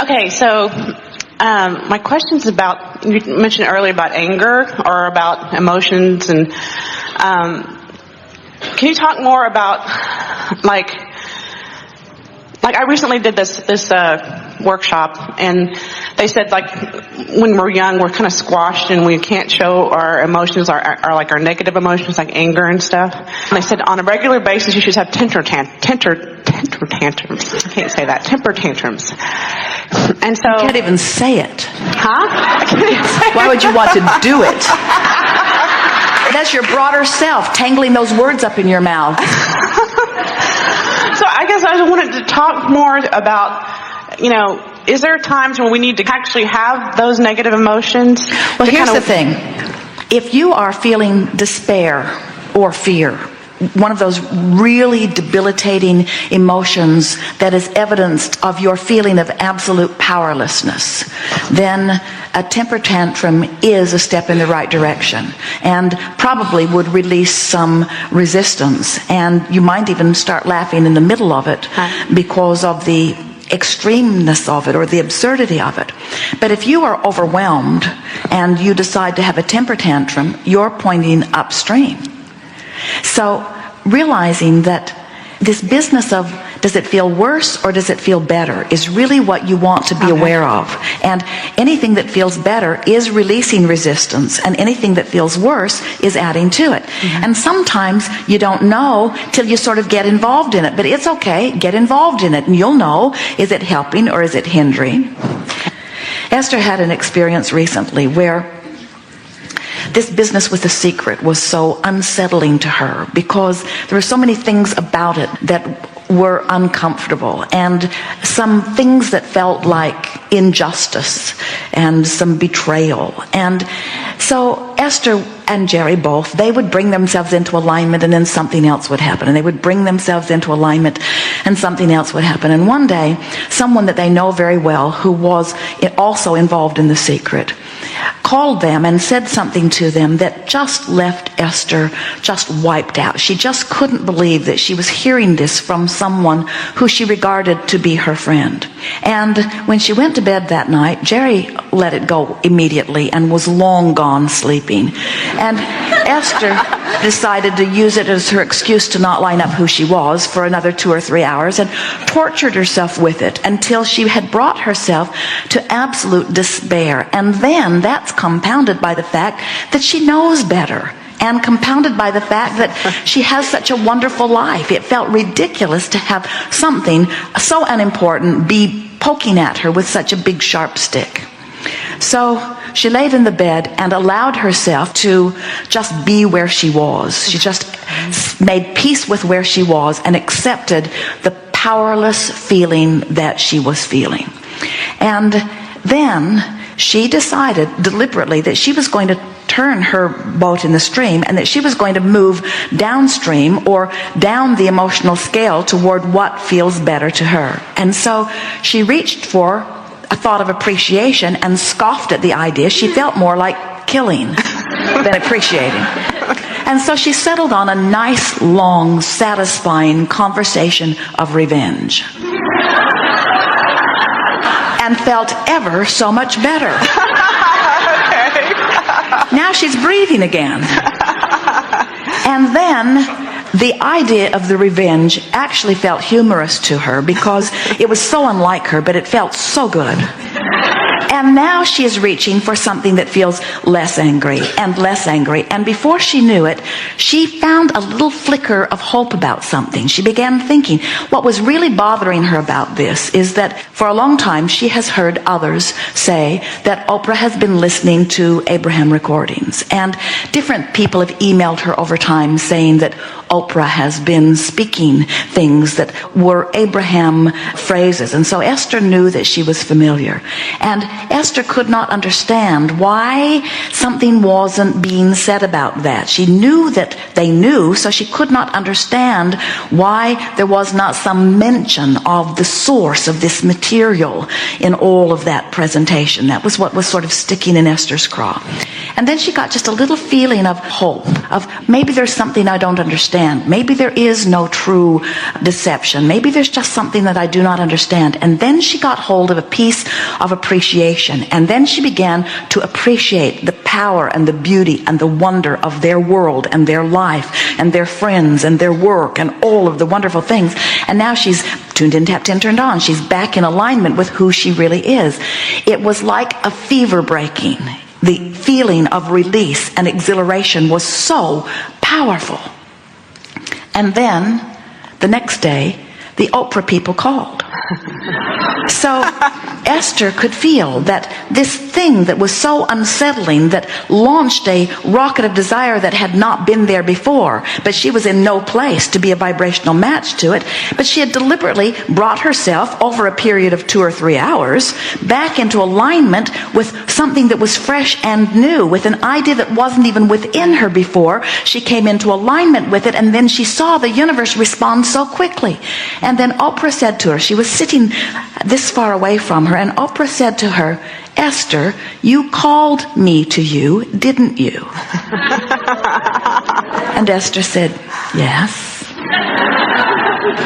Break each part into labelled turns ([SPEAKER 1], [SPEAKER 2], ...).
[SPEAKER 1] Okay, so my question's about, you mentioned earlier about anger or about emotions, and can you talk more about, like I recently did this workshop, and they said, like, when we're young, we're kind of squashed and we can't show our emotions, our negative emotions, like anger and stuff. And they said on a regular basis you should have temper tantrums. I can't say that. Temper tantrums. And so...
[SPEAKER 2] You can't even say it.
[SPEAKER 1] Huh? I can't even say it.
[SPEAKER 2] Why would you want to do it? That's your broader self, tangling those words up in your mouth.
[SPEAKER 1] So I guess I just wanted to talk more about, is there times when we need to actually have those negative emotions?
[SPEAKER 2] Well, here's the thing. If you are feeling despair or fear, one of those really debilitating emotions that is evidenced of your feeling of absolute powerlessness, then a temper tantrum is a step in the right direction and probably would release some resistance. And you might even start laughing in the middle of it because of the extremeness of it or the absurdity of it. But if you are overwhelmed and you decide to have a temper tantrum, you're pointing upstream. So realizing that this business of does it feel worse or does it feel better is really what you want to be aware of. And anything that feels better is releasing resistance, and anything that feels worse is adding to it. And sometimes you don't know till you sort of get involved in it, but it's okay, get involved in it and you'll know, is it helping or is it hindering? Esther had an experience recently where this business with the secret was so unsettling to her because there were so many things about it that were uncomfortable, and some things that felt like injustice and some betrayal. And so Esther and Jerry both, they would bring themselves into alignment and then something else would happen, and they would bring themselves into alignment and something else would happen. And one day, someone that they know very well who was also involved in the secret called them and said something to them that just left Esther just wiped out. She just couldn't believe that she was hearing this from someone who she regarded to be her friend. And when she went to bed that night, Jerry let it go immediately and was long gone sleeping. And Esther decided to use it as her excuse to not line up who she was for another 2 or 3 hours, and tortured herself with it until she had brought herself to absolute despair. And then that's compounded by the fact that she knows better, and compounded by the fact that she has such a wonderful life. It felt ridiculous to have something so unimportant be poking at her with such a big sharp stick. So she laid in the bed and allowed herself to just be where she was. She just made peace with where she was and accepted the powerless feeling that she was feeling. And then she decided deliberately that she was going to turn her boat in the stream, and that she was going to move downstream or down the emotional scale toward what feels better to her. And so she reached for a thought of appreciation and scoffed at the idea. She felt more like killing than appreciating. And so she settled on a nice, long, satisfying conversation of revenge. And felt ever so much better. Now she's breathing again. And then the idea of the revenge actually felt humorous to her because it was so unlike her, but it felt so good. And now she is reaching for something that feels less angry and less angry. And before she knew it, she found a little flicker of hope about something. She began thinking what was really bothering her about this is that for a long time she has heard others say that Oprah has been listening to Abraham recordings. And different people have emailed her over time saying that Oprah has been speaking things that were Abraham phrases. And so Esther knew that she was familiar. And Esther could not understand why something wasn't being said about that. She knew that they knew, so she could not understand why there was not some mention of the source of this material in all of that presentation. That was what was sort of sticking in Esther's craw. And then she got just a little feeling of hope, of maybe there's something I don't understand. Maybe there is no true deception. Maybe there's just something that I do not understand. And then she got hold of a piece of appreciation. And then she began to appreciate the power and the beauty and the wonder of their world and their life and their friends and their work and all of the wonderful things. And now she's tuned in, tapped in, turned on. She's back in alignment with who she really is. It was like a fever breaking. The feeling of release and exhilaration was so powerful. And then, the next day, the Oprah people called. So Esther could feel that this thing that was so unsettling, that launched a rocket of desire that had not been there before, but she was in no place to be a vibrational match to it, but she had deliberately brought herself over a period of 2 or 3 hours back into alignment with something that was fresh and new, with an idea that wasn't even within her before. She came into alignment with it, and then she saw the universe respond so quickly. And then Oprah said to her, she was sitting this far away from her, and Oprah said to her, Esther, you called me to you, didn't you? And Esther said, yes.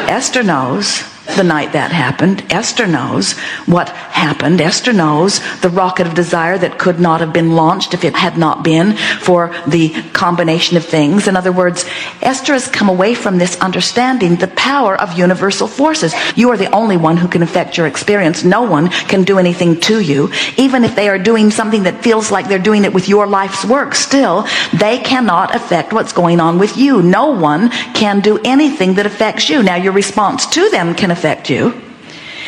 [SPEAKER 2] Esther knows the night that happened. Esther knows what happened. Esther knows the rocket of desire that could not have been launched if it had not been for the combination of things. In other words, Esther has come away from this understanding the power of universal forces. You are the only one who can affect your experience. No one can do anything to you. Even if they are doing something that feels like they're doing it with your life's work, still, they cannot affect what's going on with you. No one can do anything that affects you. Now, your response to them can affect you.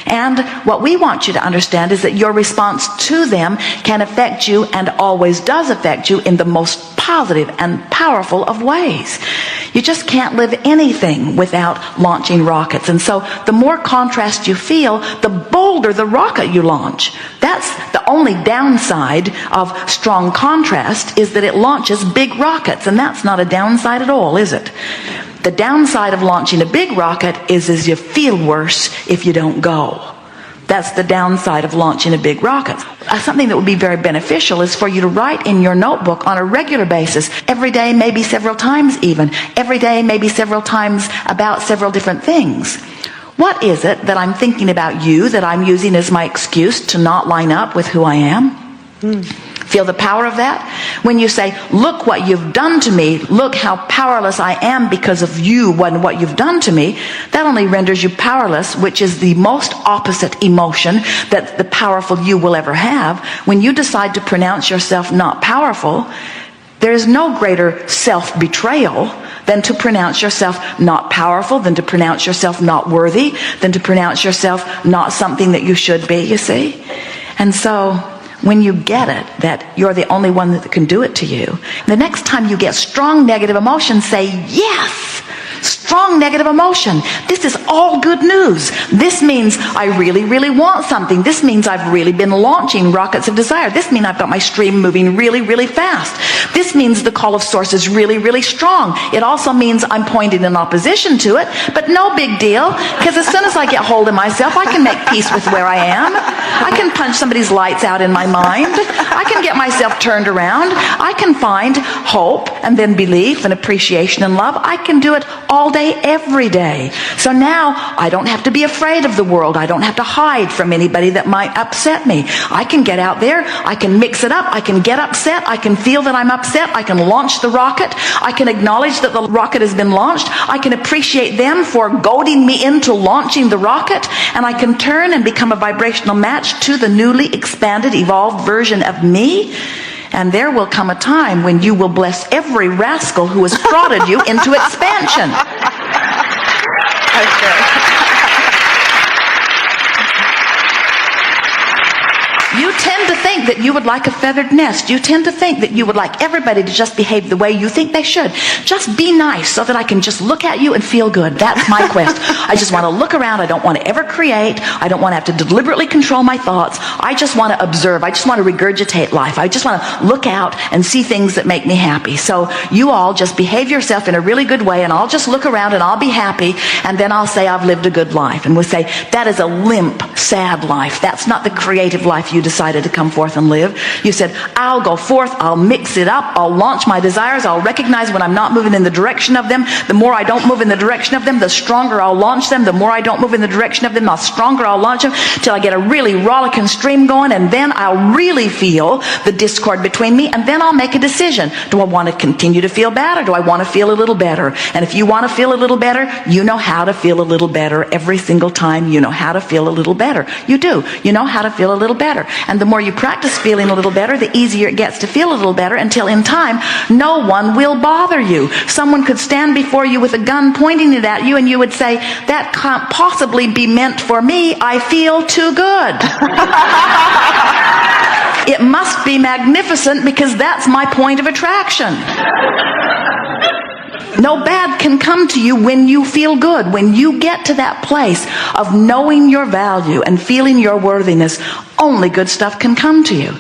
[SPEAKER 2] And what we want you to understand is that your response to them can affect you, and always does affect you, in the most positive and powerful of ways. You just can't live anything without launching rockets. And so the more contrast you feel, the bolder the rocket you launch. That's the only downside of strong contrast, is that it launches big rockets. And that's not a downside at all, is it? The downside of launching a big rocket is you feel worse if you don't go. That's the downside of launching a big rocket. Something that would be very beneficial is for you to write in your notebook on a regular basis, every day, maybe several times even, every day, maybe several times, about several different things. What is it that I'm thinking about you that I'm using as my excuse to not line up with who I am? Feel the power of that? When you say, look what you've done to me, look how powerless I am because of you and what you've done to me, that only renders you powerless, which is the most opposite emotion that the powerful you will ever have. When you decide to pronounce yourself not powerful, there is no greater self-betrayal than to pronounce yourself not powerful, than to pronounce yourself not worthy, than to pronounce yourself not something that you should be, you see? And so, when you get it, that you're the only one that can do it to you, the next time you get strong negative emotion, say, yes! Strong negative emotion. This is all good news. This means I really, really want something. This means I've really been launching rockets of desire. This means I've got my stream moving really, really fast. This means the call of source is really, really strong. It also means I'm pointed in opposition to it, but no big deal, because as soon as I get hold of myself, I can make peace with where I am. I can punch somebody's lights out in my mind. I can get myself turned around. I can find hope and then belief and appreciation and love. I can do it all day, every day. So now I don't have to be afraid of the world. I don't have to hide from anybody that might upset me. I can get out there. I can mix it up. I can get upset. I can feel that I'm upset. I can launch the rocket. I can acknowledge that the rocket has been launched. I can appreciate them for goading me into launching the rocket. And I can turn and become a vibrational match to the newly expanded, evolved version of me. And there will come a time when you will bless every rascal who has prodded you into expansion. You You tend to think that you would like a feathered nest. You tend to think that you would like everybody to just behave the way you think they should. Just be nice so that I can just look at you and feel good. That's my quest. I just want to look around. I don't want to ever create. I don't want to have to deliberately control my thoughts. I just want to observe. I just want to regurgitate life. I just want to look out and see things that make me happy. So you all just behave yourself in a really good way, and I'll just look around and I'll be happy, and then I'll say I've lived a good life. And we'll say, that is a limp, sad life. That's not the creative life you decided to come forth and live. You said, I'll go forth, I'll mix it up, I'll launch my desires, I'll recognize when I'm not moving in the direction of them. The more I don't move in the direction of them, the stronger I'll launch them. The more I don't move in the direction of them, the stronger I'll launch them, till I get a really rollicking stream going, and then I'll really feel the discord between me, and then I'll make a decision. Do I want to continue to feel bad, or do I want to feel a little better? And if you want to feel a little better, you know how to feel a little better every single time. You know how to feel a little better. You do. You know how to feel a little better. And the more you practice feeling a little better, the easier it gets to feel a little better, until in time, no one will bother you. Someone could stand before you with a gun pointing it at you, and you would say, that can't possibly be meant for me. I feel too good. It must be magnificent, because that's my point of attraction. No bad can come to you when you feel good. When you get to that place of knowing your value and feeling your worthiness, only good stuff can come to you.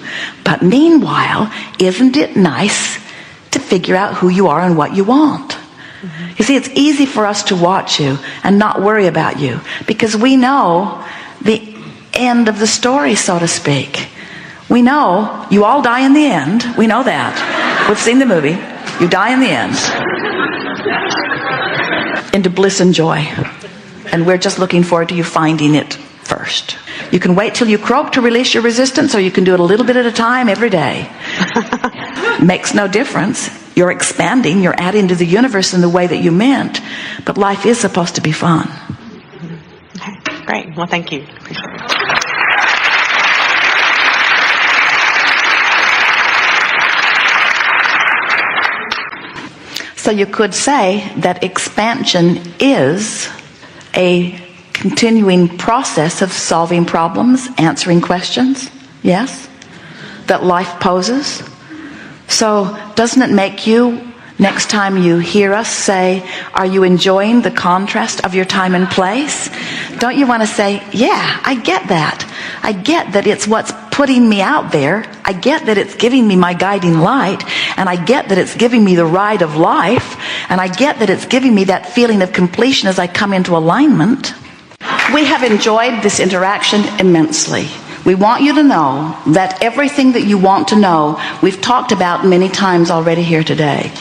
[SPEAKER 2] But meanwhile, isn't it nice to figure out who you are and what you want? You see, it's easy for us to watch you and not worry about you, because we know the end of the story, so to speak. We know you all die in the end. We know that. We've seen the movie. You die in the end. Into bliss and joy. And we're just looking forward to you finding it first. You can wait till you croak to release your resistance, or you can do it a little bit at a time every day. Makes no difference. You're expanding, you're adding to the universe in the way that you meant. But life is supposed to be fun.
[SPEAKER 1] Okay, great. Well, thank you. Appreciate it.
[SPEAKER 2] So you could say that expansion is a continuing process of solving problems, answering questions, yes, that life poses. So doesn't it make you, next time you hear us, say, are you enjoying the contrast of your time and place? Don't you want to say, yeah, I get that. I get that it's what's putting me out there. I get that it's giving me my guiding light, and I get that it's giving me the ride of life, and I get that it's giving me that feeling of completion as I come into alignment. We have enjoyed this interaction immensely. We want you to know that everything that you want to know, we've talked about many times already here today.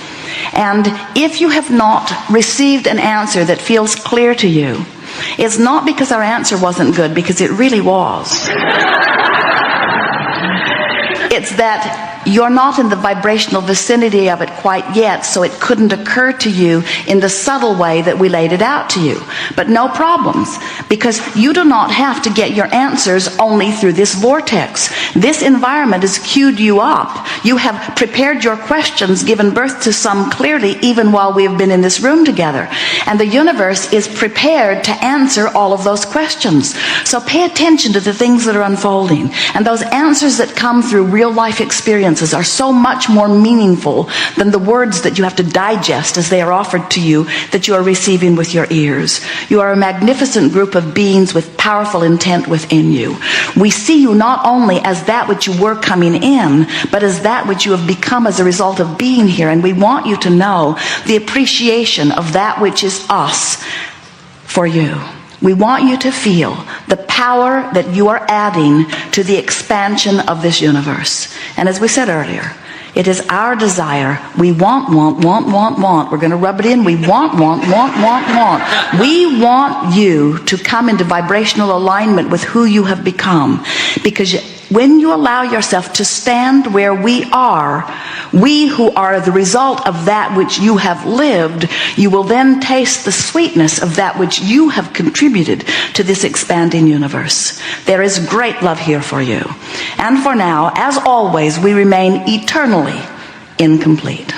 [SPEAKER 2] And if you have not received an answer that feels clear to you, it's not because our answer wasn't good, because it really was. It's that you're not in the vibrational vicinity of it quite yet, so it couldn't occur to you in the subtle way that we laid it out to you. But no problems, because you do not have to get your answers only through this vortex. This environment has cued you up. You have prepared your questions, given birth to some clearly, even while we have been in this room together. And the universe is prepared to answer all of those questions. So pay attention to the things that are unfolding. And those answers that come through real life experiences are so much more meaningful than the words that you have to digest as they are offered to you, that you are receiving with your ears. You are a magnificent group of beings with powerful intent within you. We see you not only as that which you were coming in, but as that which you have become as a result of being here. And we want you to know the appreciation of that which is us for you. We want you to feel the power that you are adding to the expansion of this universe. And as we said earlier, it is our desire. We want. We're going to rub it in. We want. We want you to come into vibrational alignment with who you have become. Because when you allow yourself to stand where we are, we who are the result of that which you have lived, you will then taste the sweetness of that which you have contributed to this expanding universe. There is great love here for you. And for now, as always, we remain eternally incomplete.